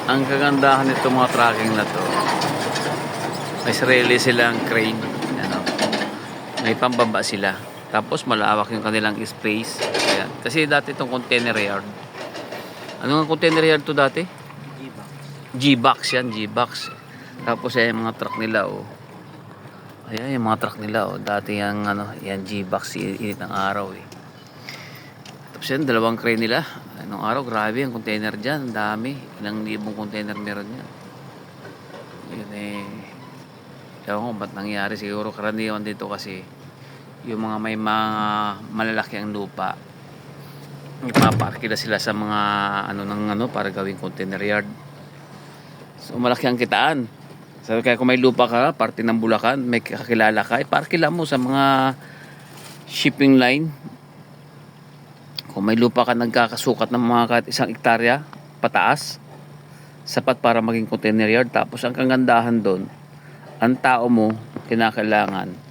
Ang kagandahan nito mga tracking na to, may sarili silang crane. Ano, may pambaba sila. Tapos malawak yung kanilang space. Ayan. Kasi dati itong container yard. Ano nga container yard to dati? G-box yan, G-box. Tapos yan yung mga truck nila, oh. Ayan yung mga truck nila, oh. Dati yung ano, yan G-box, init ng araw, eh. Tapos yan, dalawang crane nila. Anong araw, grabe yung container dyan. Ang dami. Ilang libong container meron yan. Yun eh. Ewan ko ba't nangyari. Siguro karaniwan dito kasi yung mga may mga malalaki ang lupa. Ipaparkila sila sa mga ano ng ano para gawing container yard. So malaki ang kitaan. So kaya kung may lupa ka, parte ng Bulacan, may kakilala ka, iparkila mo sa mga shipping line. Kung may lupa ka nagkakasukat ng mga kahit 1 hektarya pataas, sapat para maging container yard. Tapos ang kagandahan doon, ang tao mo kinakailangan